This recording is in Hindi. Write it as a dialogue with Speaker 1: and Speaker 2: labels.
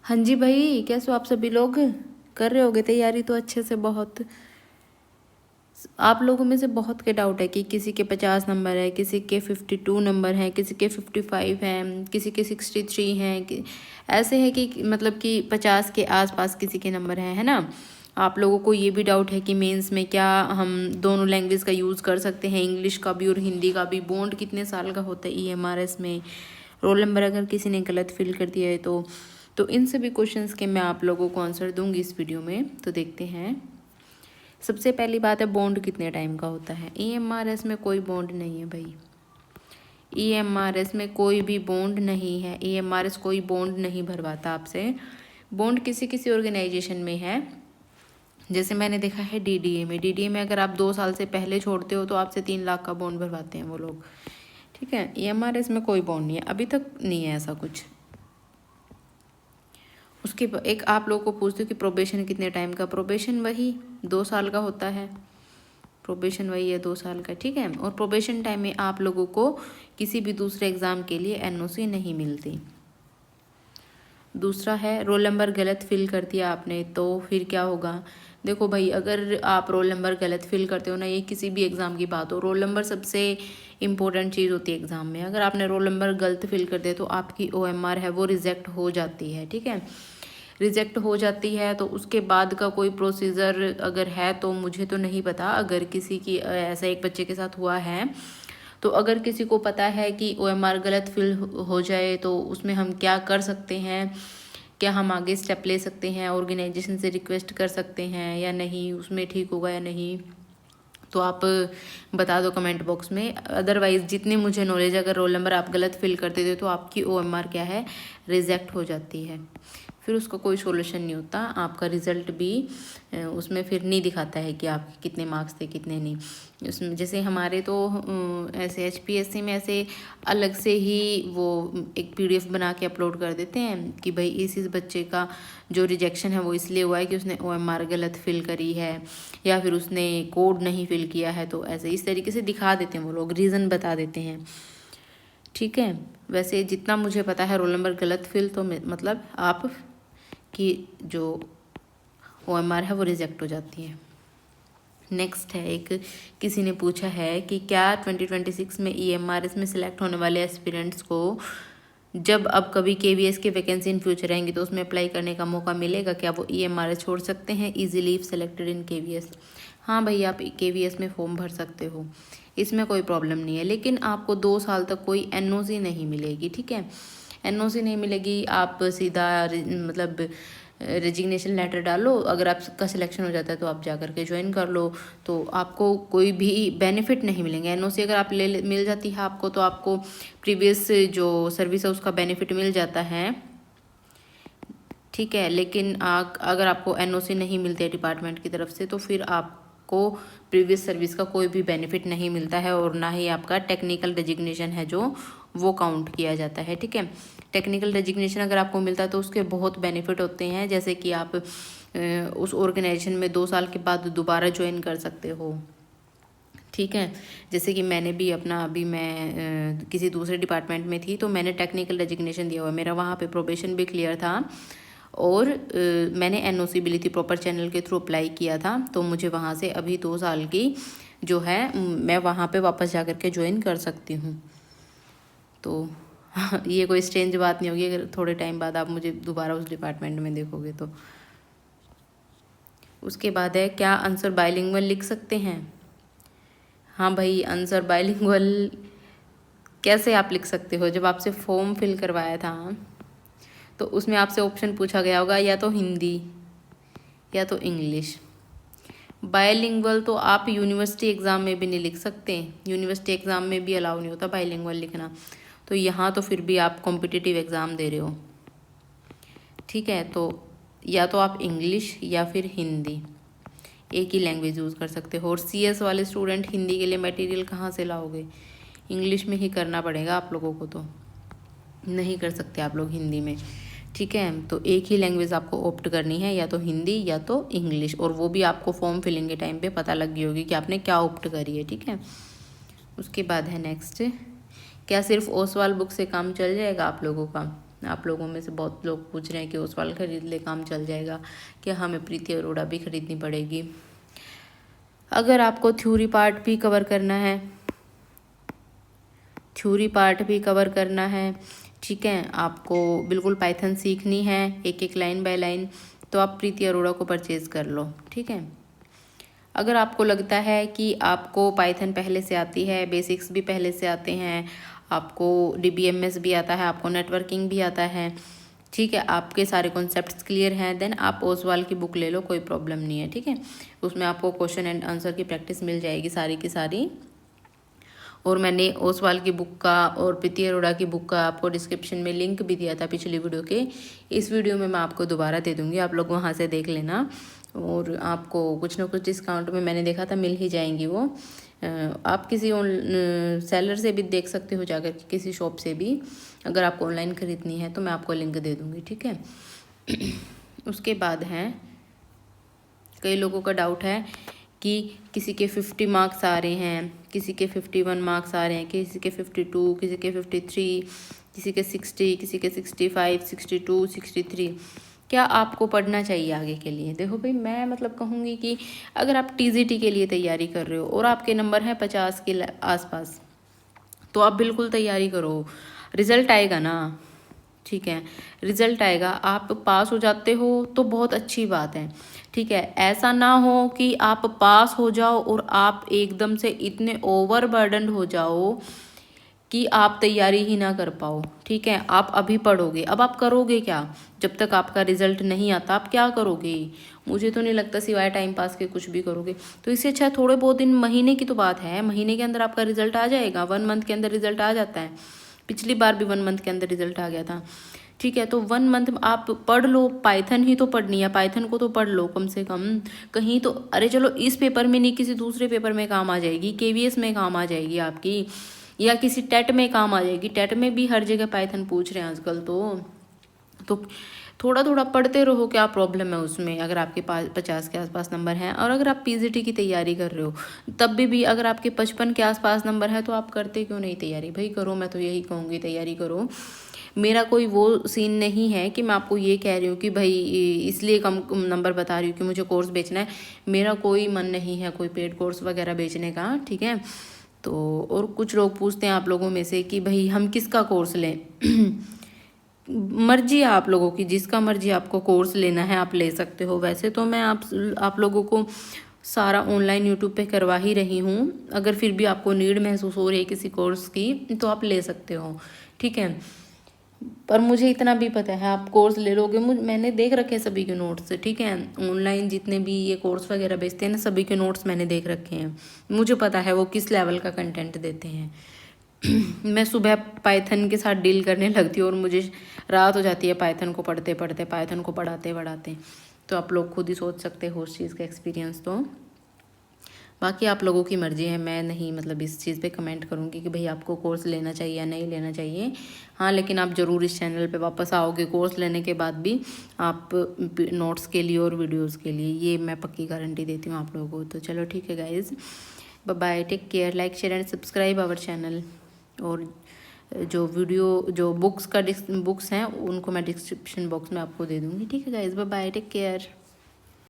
Speaker 1: हाँ जी भाई, कैसे हो आप सभी लोग? कर रहे होगे तैयारी तो अच्छे से बहुत। आप लोगों में से बहुत के डाउट है कि किसी के 50 नंबर है, किसी के 52 नंबर हैं, किसी के 55 हैं, किसी के 63 हैं कि ऐसे है कि मतलब कि 50 के आसपास किसी के नंबर हैं, है ना। आप लोगों को ये भी डाउट है कि मेंस में क्या हम दोनों लैंग्वेज का यूज़ कर सकते हैं, इंग्लिश का भी और हिंदी का भी। बॉन्ड कितने साल का होता है EMRS में, रोल नंबर अगर किसी ने गलत फिल कर दिया है तो इन सभी क्वेश्चंस के मैं आप लोगों को आंसर दूंगी इस वीडियो में। तो देखते हैं। सबसे पहली बात है, बॉन्ड कितने टाइम का होता है। EMRS में कोई बॉन्ड नहीं है भाई। EMRS में कोई भी बॉन्ड नहीं है। EMRS कोई बॉन्ड नहीं भरवाता आपसे। बॉन्ड किसी किसी ऑर्गेनाइजेशन में है, जैसे मैंने देखा है DDA में। DDA में अगर आप 2 साल से पहले छोड़ते हो तो आपसे 3 लाख का बॉन्ड भरवाते हैं वो लोग, ठीक है। EMRS में कोई बॉन्ड नहीं है, अभी तक नहीं है ऐसा कुछ। उसके एक आप लोगों को पूछते हो कि प्रोबेशन कितने टाइम का। प्रोबेशन वही 2 साल का होता है। प्रोबेशन वही है 2 साल का, ठीक है। और प्रोबेशन टाइम में आप लोगों को किसी भी दूसरे एग्ज़ाम के लिए NOC नहीं मिलती। दूसरा है, रोल नंबर गलत फिल कर दिया आपने तो फिर क्या होगा। देखो भाई, अगर आप रोल नंबर गलत फिल करते हो ना, ये किसी भी एग्ज़ाम की बात हो, रोल नंबर सबसे इम्पोर्टेंट चीज़ होती है एग्ज़ाम में। अगर आपने रोल नंबर गलत फिल कर दिया तो आपकी OMR है वो रिजेक्ट हो जाती है, ठीक है। रिजेक्ट हो जाती है तो उसके बाद का कोई प्रोसीजर अगर है तो मुझे तो नहीं पता। अगर किसी की ऐसा एक बच्चे के साथ हुआ है तो अगर किसी को पता है कि OMR गलत फिल हो जाए तो उसमें हम क्या कर सकते हैं, क्या हम आगे स्टेप ले सकते हैं, ऑर्गेनाइजेशन से रिक्वेस्ट कर सकते हैं या नहीं, उसमें ठीक होगा या नहीं, तो आप बता दो कमेंट बॉक्स में। अदरवाइज़ जितनी मुझे नॉलेज, अगर रोल नंबर आप गलत फिल करते थे तो आपकी OMR क्या है, रिजेक्ट हो जाती है। फिर उसका कोई सॉल्यूशन नहीं होता। आपका रिज़ल्ट भी उसमें फिर नहीं दिखाता है कि आपके कितने मार्क्स थे कितने नहीं। उसमें जैसे हमारे तो ऐसे HPSC में ऐसे अलग से ही वो एक PDF बना के अपलोड कर देते हैं कि भाई इस बच्चे का जो रिजेक्शन है वो इसलिए हुआ है कि उसने OMR गलत फिल करी है या फिर उसने कोड नहीं फिल किया है। तो ऐसे इस तरीके से दिखा देते हैं वो लोग, रीज़न बता देते हैं, ठीक है। वैसे जितना मुझे पता है, रोल नंबर गलत फिल तो मतलब आप की जो OMR है वो रिजेक्ट हो जाती है। नेक्स्ट है, एक किसी ने पूछा है कि क्या 2026 में EMRS में सिलेक्ट होने वाले एस्पिरेंट्स को जब अब कभी KVS की वैकेंसी इन फ्यूचर रहेंगी तो उसमें अप्लाई करने का मौका मिलेगा, क्या वो EMRS छोड़ सकते हैं easily if selected in KVS। हाँ भाई, आप KVS में फॉर्म भर सकते हो, इसमें कोई प्रॉब्लम नहीं है, लेकिन आपको 2 साल तक कोई NOC नहीं मिलेगी, ठीक है। NOC नहीं मिलेगी। आप सीधा मतलब रेजिग्नेशन लेटर डालो, अगर आपका सिलेक्शन हो जाता है तो आप जा कर के ज्वाइन कर लो, तो आपको कोई भी बेनिफिट नहीं मिलेंगे। NOC अगर आप मिल जाती है आपको, तो आपको प्रीवियस जो सर्विस है उसका बेनिफिट मिल जाता है, ठीक है। लेकिन अगर आपको NOC नहीं मिलती है डिपार्टमेंट की तरफ से तो फिर आपको प्रीवियस सर्विस का कोई भी बेनिफिट नहीं मिलता है और ना ही आपका टेक्निकल रेजिग्नेशन है जो वो काउंट किया जाता है, ठीक है। टेक्निकल रेजिग्नेशन अगर आपको मिलता है तो उसके बहुत बेनिफिट होते हैं, जैसे कि आप उस ऑर्गेनाइजेशन में 2 साल के बाद दोबारा ज्वाइन कर सकते हो, ठीक है। जैसे कि मैंने भी अपना अभी मैं किसी दूसरे डिपार्टमेंट में थी तो मैंने टेक्निकल रेजिग्नेशन दिया हुआ है, मेरा वहाँ पे प्रोबेशन भी क्लियर था और मैंने NOC भी ली थी, प्रॉपर चैनल के थ्रू अप्लाई किया था, तो मुझे वहाँ से अभी 2 साल की जो है मैं वहाँ पे वापस जा कर के ज्वाइन कर सकती हूँ। तो ये कोई स्ट्रेंज बात नहीं होगी अगर थोड़े टाइम बाद आप मुझे दोबारा उस डिपार्टमेंट में देखोगे तो। उसके बाद है, क्या आंसर बाइलिंगुअल लिख सकते हैं। हाँ भाई, आंसर बाइलिंगुअल कैसे आप लिख सकते हो, जब आपसे फॉर्म फिल करवाया था तो उसमें आपसे ऑप्शन पूछा गया होगा या तो हिंदी या तो इंग्लिश। बायलिंगुअल तो आप यूनिवर्सिटी एग्ज़ाम में भी नहीं लिख सकते, यूनिवर्सिटी एग्ज़ाम में भी अलाउ नहीं होता बायलिंगुअल लिखना, तो यहाँ तो फिर भी आप कॉम्पिटिटिव एग्ज़ाम दे रहे हो, ठीक है। तो या तो आप इंग्लिश या फिर हिंदी, एक ही लैंग्वेज यूज़ कर सकते हो। और CS वाले स्टूडेंट हिंदी के लिए मटेरियल कहाँ से लाओगे, इंग्लिश में ही करना पड़ेगा आप लोगों को, तो नहीं कर सकते आप लोग हिंदी में, ठीक है। तो एक ही लैंग्वेज आपको ऑप्ट करनी है, या तो हिंदी या तो इंग्लिश, और वो भी आपको फॉर्म फिलिंग के टाइम पे पता लग गई होगी कि आपने क्या ऑप्ट करी है, ठीक है। उसके बाद है नेक्स्ट, क्या सिर्फ ओसवाल बुक से काम चल जाएगा आप लोगों का। आप लोगों में से बहुत लोग पूछ रहे हैं कि ओसवाल खरीद ले, काम चल जाएगा क्या, हमें प्रीति अरोड़ा भी खरीदनी पड़ेगी। अगर आपको थ्योरी पार्ट भी कवर करना है, ठीक है, आपको बिल्कुल पाइथन सीखनी है एक एक लाइन बाय लाइन, तो आप प्रीति अरोड़ा को परचेज़ कर लो, ठीक है। अगर आपको लगता है कि आपको पाइथन पहले से आती है, बेसिक्स भी पहले से आते हैं, आपको DBMS भी आता है, आपको नेटवर्किंग भी आता है, ठीक है, आपके सारे कॉन्सेप्ट्स क्लियर हैं, देन आप ओसवाल की बुक ले लो, कोई प्रॉब्लम नहीं है, ठीक है। उसमें आपको क्वेश्चन एंड आंसर की प्रैक्टिस मिल जाएगी सारी की सारी। और मैंने ओसवाल की बुक का और प्रीति अरोड़ा की बुक का आपको डिस्क्रिप्शन में लिंक भी दिया था पिछली वीडियो के, इस वीडियो में मैं आपको दोबारा दे दूँगी, आप लोग वहाँ से देख लेना। और आपको कुछ ना कुछ डिस्काउंट में मैंने देखा था मिल ही जाएंगी वो। आप किसी सेलर से भी देख सकते हो जाकर, किसी शॉप से भी, अगर आपको ऑनलाइन ख़रीदनी है तो मैं आपको लिंक दे दूँगी, ठीक है। उसके बाद है, कई लोगों का डाउट है कि किसी के 50 मार्क्स आ रहे हैं, किसी के 51 मार्क्स आ रहे हैं, किसी के 52, किसी के 53, किसी के 60, किसी के 65, 62, 63, क्या आपको पढ़ना चाहिए आगे के लिए। देखो भाई, मैं मतलब कहूँगी कि अगर आप TGT के लिए तैयारी कर रहे हो और आपके नंबर हैं 50 के आसपास, तो आप बिल्कुल तैयारी करो, रिज़ल्ट आएगा ना, ठीक है, रिज़ल्ट आएगा, आप पास हो जाते हो तो बहुत अच्छी बात है, ठीक है। ऐसा ना हो कि आप पास हो जाओ और आप एकदम से इतने ओवरबर्डन हो जाओ कि आप तैयारी ही ना कर पाओ, ठीक है। आप अभी पढ़ोगे, अब आप करोगे क्या जब तक आपका रिजल्ट नहीं आता, आप क्या करोगे, मुझे तो नहीं लगता सिवाय टाइम पास के कुछ भी करोगे। तो इससे अच्छा थोड़े बहुत दिन, महीने की तो बात है, महीने के अंदर आपका रिजल्ट आ जाएगा, 1 मंथ के अंदर रिजल्ट आ जाता है, पिछली बार भी 1 मंथ के अंदर रिजल्ट आ गया था, ठीक है। तो 1 मंथ आप पढ़ लो, पाइथन ही तो पढ़नी है, पाइथन को तो पढ़ लो कम से कम, कहीं तो, अरे चलो इस पेपर में नहीं, किसी दूसरे पेपर में काम आ जाएगी, KVS में काम आ जाएगी आपकी, या किसी टेट में काम आ जाएगी, टेट में भी हर जगह पाइथन पूछ रहे हैं आजकल तो थोड़ा थोड़ा पढ़ते रहो, क्या प्रॉब्लम है उसमें, अगर आपके पास 50 के आसपास नंबर हैं। और अगर आप PGT की तैयारी कर रहे हो तब भी अगर आपके 55 के आसपास नंबर है, तो आप करते क्यों नहीं तैयारी, भाई करो, मैं तो यही कहूँगी तैयारी करो। मेरा कोई वो सीन नहीं है कि मैं आपको ये कह रही हूँ कि भाई इसलिए कम नंबर बता रही हूँ कि मुझे कोर्स बेचना है, मेरा कोई मन नहीं है कोई पेड कोर्स वगैरह बेचने का, ठीक है। तो और कुछ लोग पूछते हैं आप लोगों में से कि भाई हम किसका कोर्स लें। मर्जी है आप लोगों की, जिसका मर्जी आपको कोर्स लेना है आप ले सकते हो। वैसे तो मैं आप लोगों को सारा ऑनलाइन यूट्यूब पे करवा ही रही हूँ, अगर फिर भी आपको नीड महसूस हो रही है किसी कोर्स की तो आप ले सकते हो, ठीक है। पर मुझे इतना भी पता है, आप कोर्स ले लोगे, मैंने देख रखे हैं सभी के नोट्स, ठीक है। ऑनलाइन जितने भी ये कोर्स वगैरह बेचते हैं ना, सभी के नोट्स मैंने देख रखे हैं, मुझे पता है वो किस लेवल का कंटेंट देते हैं। मैं सुबह पाइथन के साथ डील करने लगती हूँ और मुझे रात हो जाती है पाइथन को पढ़ते पढ़ते, पाइथन को पढ़ाते पढ़ाते। तो आप लोग खुद ही सोच सकते हो उस चीज़ का एक्सपीरियंस। तो बाकी आप लोगों की मर्ज़ी है, मैं नहीं मतलब इस चीज़ पे कमेंट करूँगी कि भाई आपको कोर्स लेना चाहिए या नहीं लेना चाहिए। हाँ, लेकिन आप ज़रूर इस चैनल पे वापस आओगे कोर्स लेने के बाद भी, आप नोट्स के लिए और वीडियोस के लिए, ये मैं पक्की गारंटी देती हूँ आप लोगों को। तो चलो ठीक है guys, bye bye, take care, like share and subscribe our channel. और जो बुक्स हैं उनको मैं डिस्क्रिप्शन बॉक्स में आपको दे दूँगी, ठीक है guys, bye bye, take care.